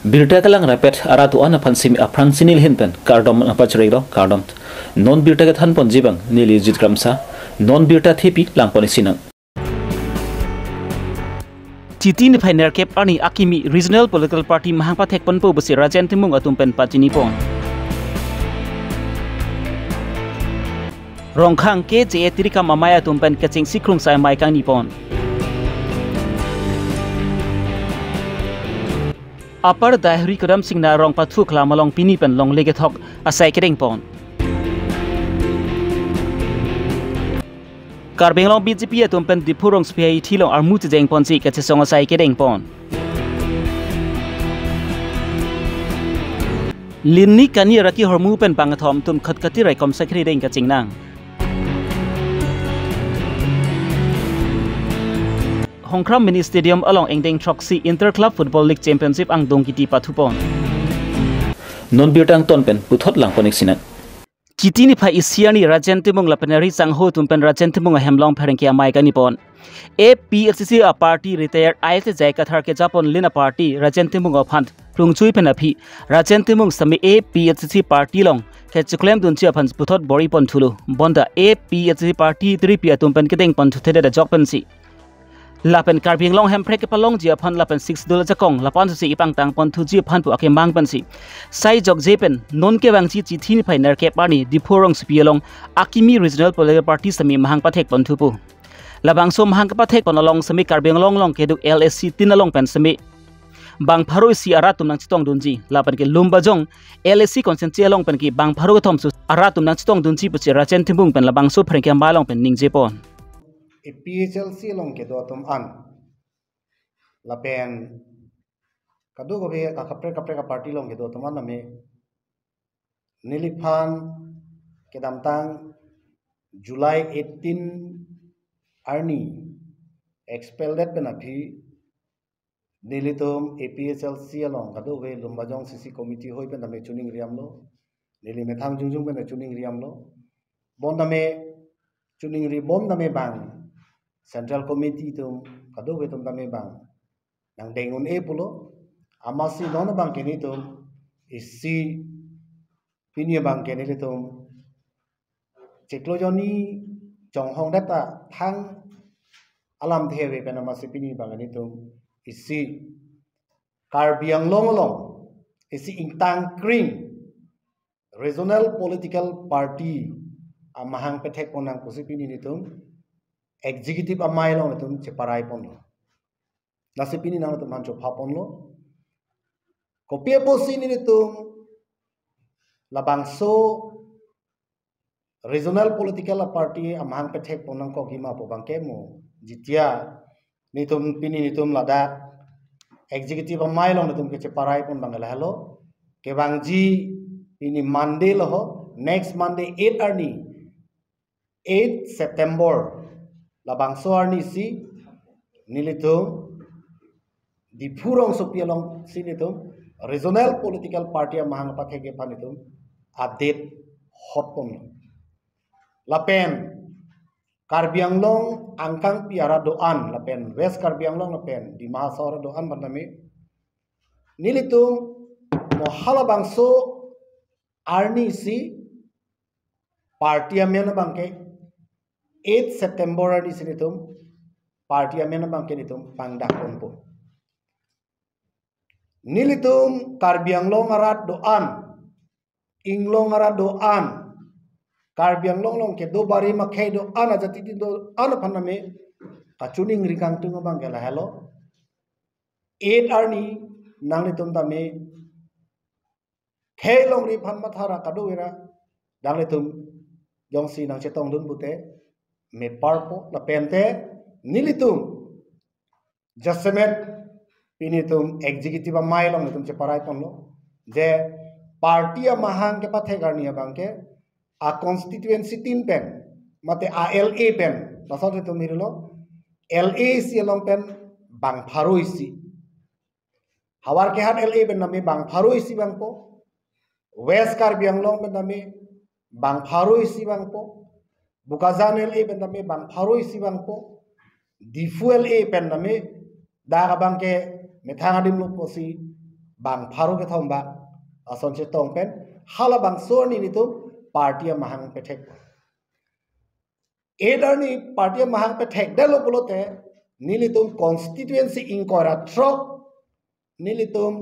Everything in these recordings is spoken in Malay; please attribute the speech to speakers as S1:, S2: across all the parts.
S1: Birta kalang rapet aratu ana pansim apransinil hinpen kardom apachregdo kardom non birta ke than pon jibang nili jit kramsa non birta thepi langponi sinang Chitin Pioneer Cap Arni Akimi Regional Political Party Mahangpa Thekpon po besi Rajan Timung atumpen patini pon Rongkhang ke je tirika mamaya tumpen kaching sikrung sai mai kang nipon Upper Dahri Kadam Singna Rong Pathu Klamalong Pinipen Long Legethok Asai Kedeng Pon Karbenglong BJP atumpen Dipurong Spai Thilong Armut Jeng Ponsi Kachesong Asai Kedeng Pon Linni Kani Raki Hormu Pen Bangathom Tum Khatkati Rai Kom Sakri Deng Kaching Nang Hongkram Mini Stadium along Engdeng Troxy Interclub Football League Championship ang dongkiti pathupon. Non birtang tonpen puthot lang ponik sinan. Kitini pha isiani Rajan Timung lapenari sangho tumpen Rajan Timung hemlong pherengki amai kanipon. APFCC a party retired IS Jaika Tharke Japon Lina party Rajan Timung of Hunt Rungchui penapi Rajan Timung sami APFCC party long Kechuklem dunchi aphans puthot bori pon thulu bonda APFCC party 3 tumpen kedeng pon thuthede da jokpensi. Lapen Karbing long hem prek palong ji aphan lapen 6 dul jakong lapan su ipang tang pon thu ji aphan pu ake mang pan si sai jok jepen non ke wang chi thini phai nar ke pani Dipurong Spielong Akimi Regional Political Party sami mahang pathek pon thu pu labang so mahang pathek pon along sami Karbing long ke duk LSC tinalong pen sami bang pharo si aratum nang chitong dunji lapan ke lumba jong LSC consentia long pen ki bang pharo thom su aratum nang chitong dunji pu chi Rajan Timung pen labang so phreng ke malong pen ning jepon
S2: PHLC long ke do tum an la pen kadu go be ka kapre party long ke do tum an me niliphan ke damtang July 18 arni expelled penapi nilitum APHLC long kadu be lumbajong CC committee hoi pen me chuning riam lo nili methang jungjung pen chuning riam lo bon me chuning ri bom me bang Central Committee tum kadu be tum dame bang nang dengun e pulo amasi non bang kini tum isi pinia bang kini tum ceklo joni jonghong data thang alam thewe pen amasi pini bang ini tum isi Karbiang long isi intang kring Regional Political Party amahang petek ponang kusipini ni tum executive amai long tum cheparai pon lo nasipini nang tum hancho phapon lo kopie posi ni tum labangso regional political party amhang pethek ponang ko gima po bangke mo jitia ni tum pini ni tum lada executive amai long tum ke cheparai pon bangala hello ke bangji ini Monday lo next Monday 8 arni 8 September labang soar ni si nilitum Dipurong Supialong sinitum Regional Political Party mahang patheke panitum update hotpon lapen Karbianglong angkang piara doan lapen West Karbianglong lapen di Mahasara doan bandami nilitum mohala bangso arni si party amena bangke 8 September di sini tum party amena bangke nitum pangdak ponpo nilitum Karbianglong arat doan inglong arat doan Karbianglong long ke do bari makhai doan aja titi do an paname kacuning rikang tung bangke la hello 8 arni nang litum tame khelong ri phan mathara kaduira dang litum jongsi nang chetong dun pute me parpo la pente nilitum jasemet pinitum executive amai long nitum cheparai ponlo je party mahang ke pathe garnia bangke a constituency team pen mate ALA pen nasate to mirilo LAC long pen bang pharoisi hawar ke hat LA pen nami bang pharoisi bangpo West Karbianglong pen nami bang pharoisi bangpo Bukazan LA pen nami bang pharoisi bangpo Difu LA pen nami daga bangke methang adim lo posi bang pharu ke thom ba ason che tong pen hala bang so ni nitum party mahang petek eder ni party mahang petek dalo pulote nilitum constituency inkora tro nilitum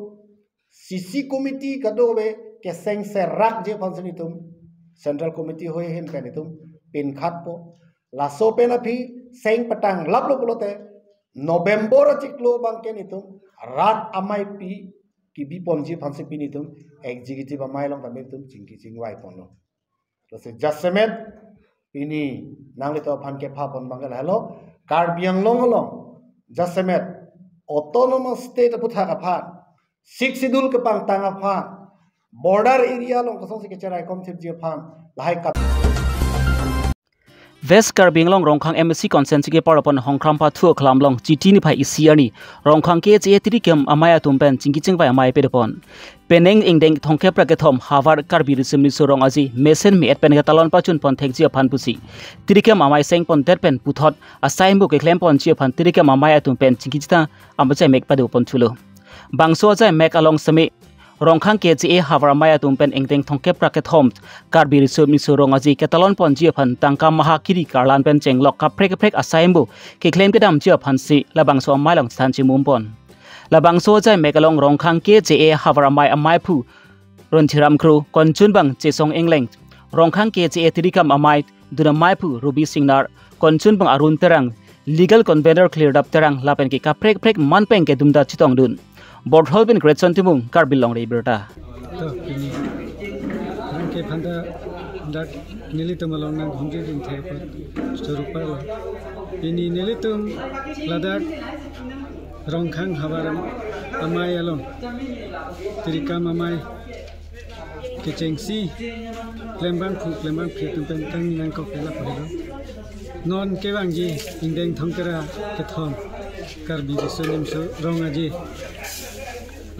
S2: CC committee kadobe ke seng serak je pansenitum central committee hoye hin penitum pin khat po la so penapi seng petang laplo pulote November ciklo bang kenitum rat amai pi ki bi ponji phansi pinitum executive amai long kamitum chingki chingwai pono to se jasmet ini nang lito phan ke pha pon bangal hello karbiang long jasmet autonomous state putha ka pha six schedule ke pang tanga pha border area long kosong se ke cherai kom thip je pha lahai ka
S1: West Karbing long rongkhang MSC consensus ke parapon hongkram pa thu khlam long GT ni phai isiar ni rongkhang ke che trikem amaya tumpen chingki chingpai amai pedepon peneng ingdeng thongke prakethom havar karbi risim ni sorong aji mesen mi etpen ga talon pachun pon thekji phan pusi trikem amai seng pon terpen puthot asaim bu ke klem pon chi phan trikem amaya tumpen chingki chita amachai mek padu pon thulo bangso jai mek along sami rongkhang ke che havar maya tumpen engteng thongke prakethom karbi risim ni sorong aji ke talon pon ji phan tangka maha kiri karlan pen chenglok ka prek asaim bu ke klem ke dam chi phan si labang so mai long stan chi mum pon labang so jai mekalong rongkhang ke che havar amai phu ronchiram kru konchun bang che song engleng rongkhang ke che trikam amai duna mai phu ruby singnar konchun bang arun terang legal convener cleared up terang lapen ke ka prek man peng ke dumda chitong dun board hol bin great son timung karbil long re berta
S3: to ini ke phanda dak nilitum along nang humje din the pa storupa ini nilitum ladak rongkhang habaram amai along trikam amai kecengsi klembang phi tumpen tang nang ko pela pelo non kewang ji indeng thongkera kethon karbi bisonim so rongaji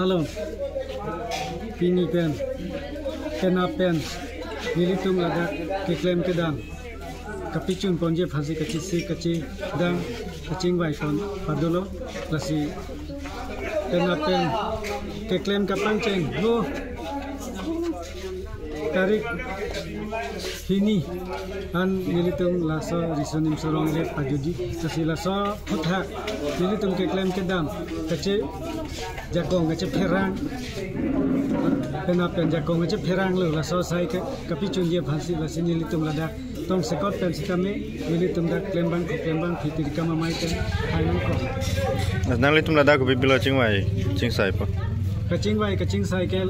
S3: along pini pen kenapen nilitum ladak ke klem kedang kapichun ponje phasi kachi dang kaching bai pon padolo lasi kenapen ke klem kapang cheng no tarik hini an nilitum laso risonim sorong le pajudi sasi laso phutha nilitum ke klem kedam kache jakong kache pherang penapen jakong kache pherang lo laso sai ke kapichun je phasi lasi nilitum lada tong sekot pen sitame nilitum da klembang phitir kama mai ten hainang ko
S4: nalitum lada ko bibilo chingsai pa
S3: kaching sai ke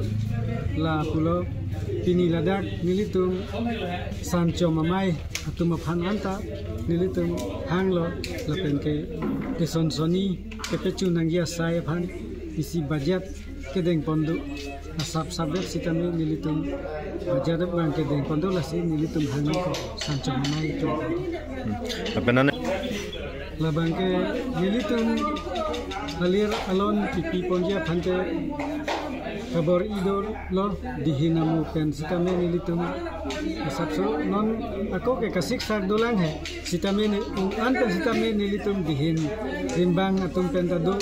S3: la pulo pini ladak nilitum sancho mamai atuma phan anta nilitum hanglo lapen ke sonsoni ke pechu nangia sai phan isi budget ke deng pondu asap sabet sitami nilitum budget bang ke deng pondu lasi nilitum hanglo ko sancho mamai to
S4: apenane
S3: labang ke nilitum alir alon pipi ponja phan ke kabor idor lo dihinamu pen sitame nilitum sabso non ako ke kasik sak dolang hai sitame ni an pen sitame nilitum dihin rimbang atum pen tado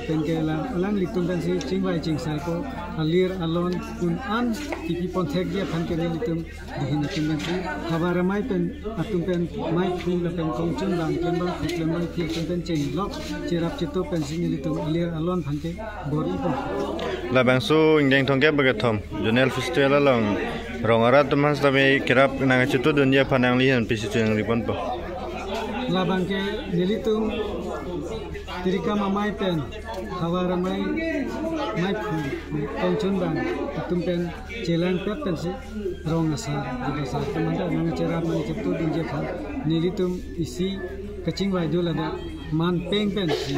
S3: pen ke alang litum pen si chingsai ko alir alon un an pipi pon thek dia phan ke nilitum dihin atum pen si habaramai pen atum pen mai phung la pen kongchun bang kembang phuklemai phik pen cheng lok chirap chito pen si nilitum alir alon phan ke bori pon
S4: labang so ingdeng thongke bagathom jonel festival along rongara teman stame kirap nang chitu dunia panang lihan pisiceng ripon po
S3: labang ke nilitum tirika mamai pen hawaramai mai phu kongchun bang atum pen chelang pet pen si rong asa sa temanda nang cerap mai chitu dinje kha nilitum isi kaching wai dolada man peng pen si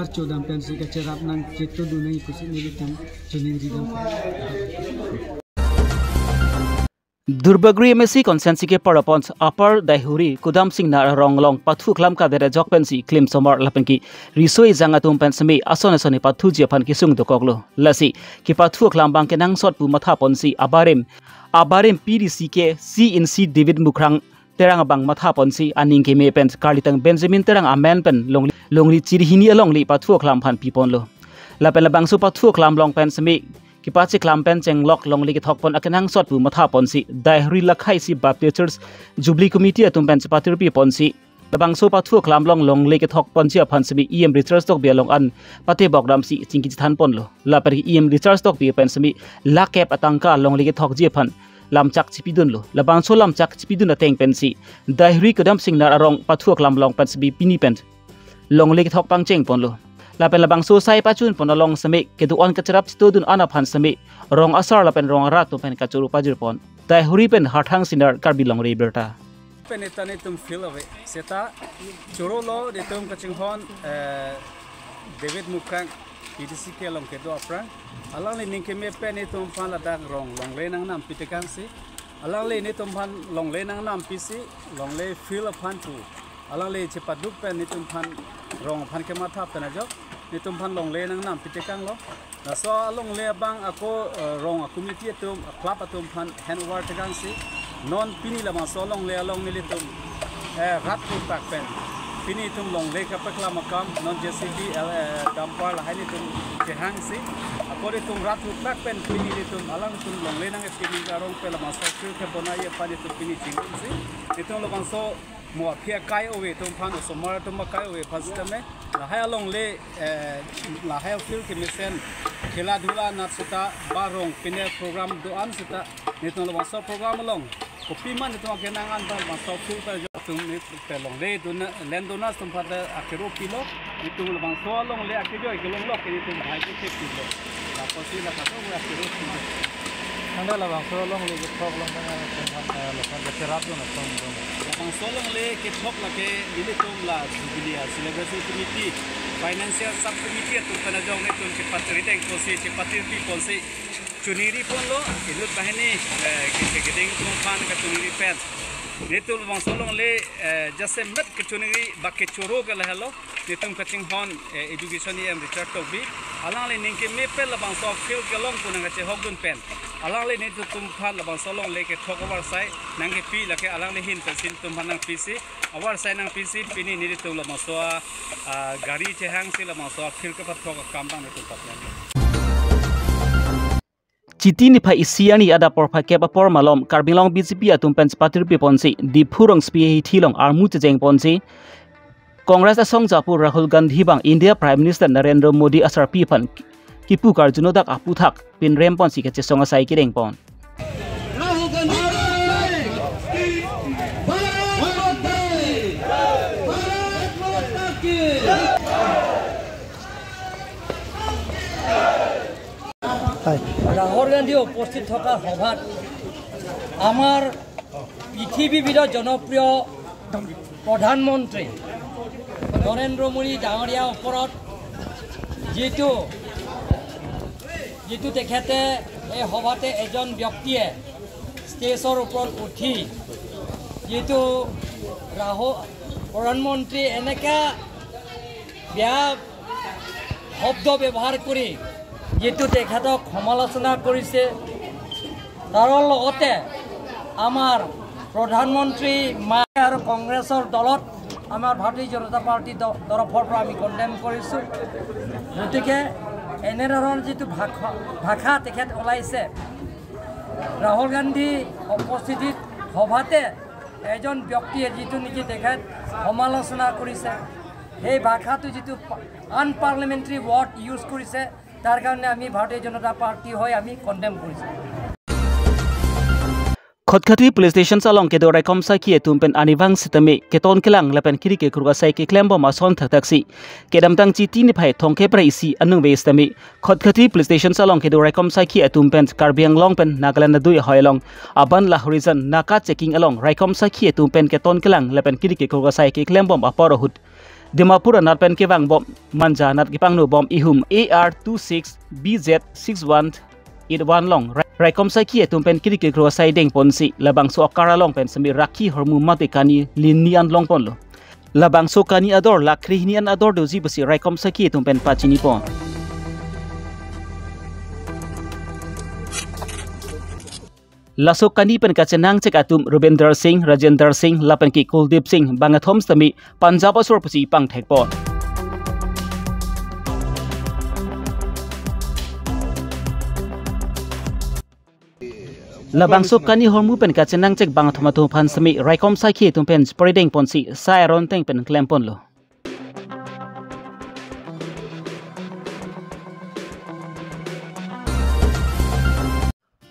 S3: archo dam pen si kacerap nang chitu dunai kusi nilitum chuning ridam
S1: Durbagri MSC consensus ke parapons upper daihuri kudam sing na ronglong pathu klam ka bere jok pensi claim somar lapen ki risoi janga tum pensami asone pathu je phan ki sung to koklo lasi ki pathu klam bang ke nang sot pu matha ponsi abarem PDC ke C in C David Mukrang terang bang matha ponsi aning ke me pen karlitang Benjamin terang amen pen longli chirhini along li pathu klam phan pipon lo lapen labang su pathu klam long pen semi kipachi klam pen cheng lok long li ki thok pon akenang sot pu matha pon si dai ri lakhai si Baptist Church Jubilee Committee atum pen chapatir pi pon si labang su pathu klam long li ki thok pon chi aphan semi em recharge tok be long an pate bokdam si chingki than pon lo laper em recharge tok bi pen semi lakep atangka long li ki thok ji aphan lamchak chipidun lo labang so lamchak chipidun ateng pen si dai ri kodam singnar arong pathu klam long pen semi pini pen long li ki thok pang cheng pon lo lapen labang so sai pachun pon along sami kedu on kacharap studun ana phan sami rong asar lapen rong ra to pen kachuru pajir pon dai huri pen hathang sinar karbi long re berta
S5: pen etane tum feel ave seta choro lo de tum kaching hon David Mukang PDC ke long kedo apra alang le ning ke me pen etum phan la dang rong long le nang nam pitekang si alang le ne tum phan long le nang nam pisi long le feel a phan tu alang le chepaduk pen etum phan rong phan ke ma thap tana jo nitum phan long le nang nam pitekang lo na so long le bang ako rong committee tum club atum phan handover tekang si non pini la ma so long le along ni litum rat pu tak pen pini tum long le ka pakla makam non JCB dampar la hani tum ke hang si ako tum rat pu tak pen pini litum alang tum long le nang pini ka rong pe la ma so ke bonai pa ni tum pini ting si nitum lo bang so mo phia kai owe tum phan somar tum kai owe phastame la hai along le la hai fil ke misen khela dhula na sita barong pine program do an sita nitum lo so program along kopi man nitum ke nangan ba ma so fil ta tum ni te long le do na len do na tum phat akero kilo nitum lo so along le akjo ke long lo ke nitum hai ke kilo la posi la ka so akero kilo anda la bang so long le thok long na lo kan ke rap do na tum bang so long le ke thok la ke ile tum la jubilee celebration committee financial subcommittee tum kana jong ne tum ke patri teng ko se ke patri pi pon se chuniri pon lo ilut bahini ke gedeng tum phan ka chuniri pen netul bang so long le jase met ke chuniri ba ke choro ke la hello netum ka ting hon education em research to bi alang le ning ke me pel la bang so fil ke long kun nga che hokdun pen alang le netu tum phan la bang so long le ke thok over sai nang ke pi la ke alang le hin pe sin tum phan nang pi si awar sai nang pi si pini ni tu la ma so gari che hang si la ma so fil ke pat thok kam bang netu pat
S1: Citi ni phai isiani ada por phai ke por malom karbilong BJP atum pen patir pi ponsi di phurong spi thilong armu cheng ponsi Congress asong japur Rahul Gandhi bang India Prime Minister Narendra Modi asar pi phan kipu karjuno dak apu thak pin rem ponsi ke chesonga sai ki reng pon
S6: Rahul Gandhi
S7: Rahul Gandhi উপস্থিত থকা সভাত আমাৰ পৃথিৱীবিধ জনপ্ৰিয় প্ৰধানমন্ত্ৰী নৰেন্দ্ৰ মোদী ডাঙৰীয়াৰ ওপৰত যিটো তেখেতে এই সভাতে এজন ব্যক্তিয়ে ষ্টেজৰ ওপৰত উঠি যিটো প্ৰধানমন্ত্ৰী এনেকা বেয়া শব্দ ব্যৱহাৰ কৰি যেটো তেখেতক সমালোচনা কৰিছে তাৰ লগতে আমাৰ প্ৰধানমন্ত্ৰী মা আৰু কংগ্ৰেছৰ দলত আমাৰ ভাৰতীয় জনতা পাৰ্টি তৰফৰ পৰা আমি কণ্ডেম কৰিছোঁ গতিকে এনেধৰণৰ যিটো ভাষা তেখেত ওলাইছে ৰাহুল গান্ধী উপস্থিতিত সভাতে এজন ব্যক্তিয়ে যিটো নেকি তেখেত সমালোচনা কৰিছে সেই ভাষাটো যিটো আনপাৰ্লিমেণ্টাৰী ৱৰ্ড ইউজ কৰিছে তার কারণে আমি ভারতীয় জনতা পার্টি হয় আমি কন্ডেম করেছি
S1: Khotkhati police station salong ke dorai kom sa ki tumpen anivang sitame ke ton kelang lapen kiri ke kurga sai ke klembo ma son thak taksi ke damtang chi tin phai thongke pra isi anung be stami Khotkhati police station salong ke dorai kom sa ki tumpen Karbiang long pen Nagaland dui hoilong aban la horizon naka checking along raikom sa ki tumpen ke ton kelang lapen kiri ke kurga sai ke klembo ma porohut Dimapur anat pen ke wang bom manja nat gipang no bom ihum AR26 BZ6181 long raikom sa ki tumpen kiri ke kurga sai deng ponsi labang so akara long pen sami rakhi hormu mate kani linian long pon lo labang so kani ador lakri hinian ador doji basi raikom sa ki tumpen pachini pon Lasok kani pen kacenang cek atum Rubendra Singh, Rajendra Singh, lapen ki Kuldeep Singh, bangathom stami Punjab asor pasi pang thekpon. labang so kani hormu pen ka chenang chek bang thoma tu phan sami raikom sai khi tum pen sporiding ponsi sai ron teng pen klempon lo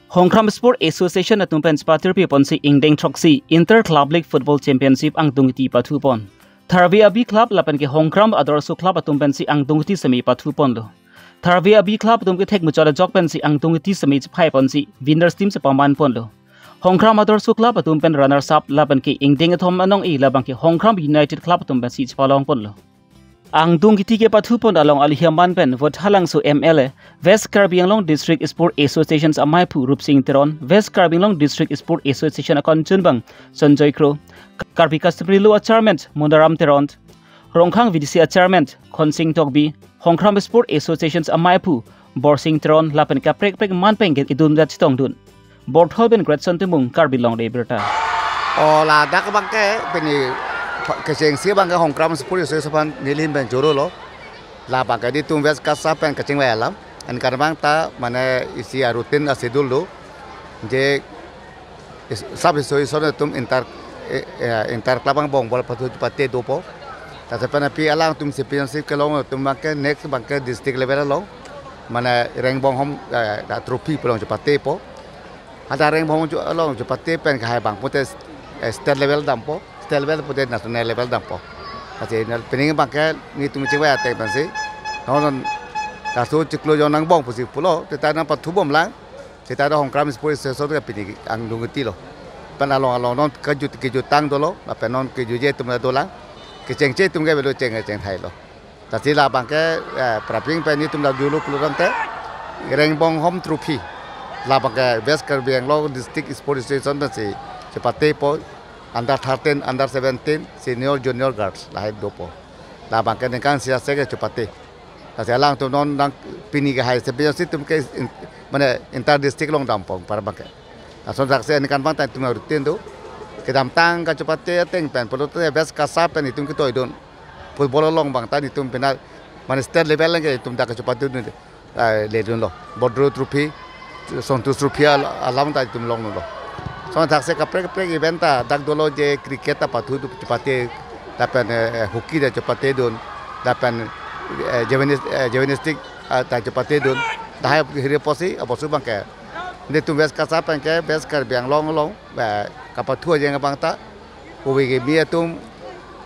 S1: Hongkram Sport Association atum pen spatir pi ponsi ingdeng troxy Inter Club League Football Championship ang dungti pathu pon Tharvi Abi Club lapan ke Hongkram Adorso Club atum pen si ang dungti semi pathu pon lo Tharvi Abi Club atum ke thek muchala jok pen si ang dungti semi phai pon si winners team se paman pon lo Hongkram Adorso Club atum pen runners up lapan ke ingdeng athom anong e labang ke Hongkram United Club atum pen si chpalong pon lo Ang dungti ke pathu pon along alihiaman pen vot halang su MLA West Karbianglong District Sport Association amai phu Rup Singh Teron West Karbianglong District Sport Association akon chunbang Sanjoy Kro Karbi Customary Law Chairman Mundaram Teron Rongkhang VDC Chairman Khonsing Tokbi Hongkram Sport Association amai phu Borsing Teron lapen ka prek man peng ke idum dat chitong dun Board Holben Gretson Temung Karbilong de Berta
S8: Ola dak bangke peni kecing si bangke Hongkram Sport Association nilin ben joro lo la bangke di tum West Kasa pen kecing walam en karbang ta mane isi rutin asidul lo je sab association tum inter klabang bong bol pathu pate dopo ta sepen pi alang tum championship ke long tum bangke next bangke district level lo mane rank bong hom da trophy pelong pate po ada rank bong long pate pen khai bang pote state level dampo state level pote national level dampo ase pening bangke ni tum chewa te pansi non kaso ciklo jonang bong pusi pulo teta nang pathu bom lang teta Hongkram Sport Association ke pini ang dungti lo pan along non kejut tang dolo apa non kejuje tum dolang keceng ce tum ke belo ceng thai lo tasi la bangke praping pe ni tum la dulu kulurang te reng bong hom trophy la bangke West Karbianglong District Sport Association si cepate po under 13 under 17 senior junior girls la dopo la bangke nengkan sia se ke cepate Kasi alang tu non nang pini ke hai sebenarnya sih tu ke mana inter district long dampong para bangke. Asal saksi ni kan bang tu rutin tu ke dampang ke cepat teng pen perlu tu best kasap pen itu kita idon football long bang tadi tu pena mana state level lagi tu dah ke cepat tu ledun lo Bodro trophy Sontus trophy alam tadi tu long lo. So saksi kapre event ta dak dolo je cricket apa tu cepat dapat hoki dah cepat idon dapat Javanistik tak cepat idun dah hari posi apa su bangke ni tu West Kasa bangke West Karbianglong long kapal tua yang bang ta ubi ke biar tu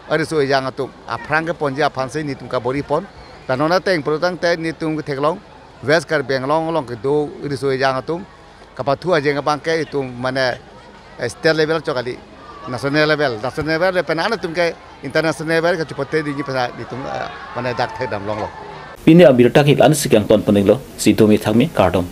S8: ada su yang tu aprang ke ponja pansi ni tu kabori pon dan orang teng perutang teng ni tu teklong West Karbianglong long ke tu ada su yang tu kapal tua yang bangke itu mana state level cakali national level penana tu ke international level ke cepat di pernah di tu mana dak thai dam long lo
S1: Pini abir takik an sikyang ton pening lo si tumi thakmi kardom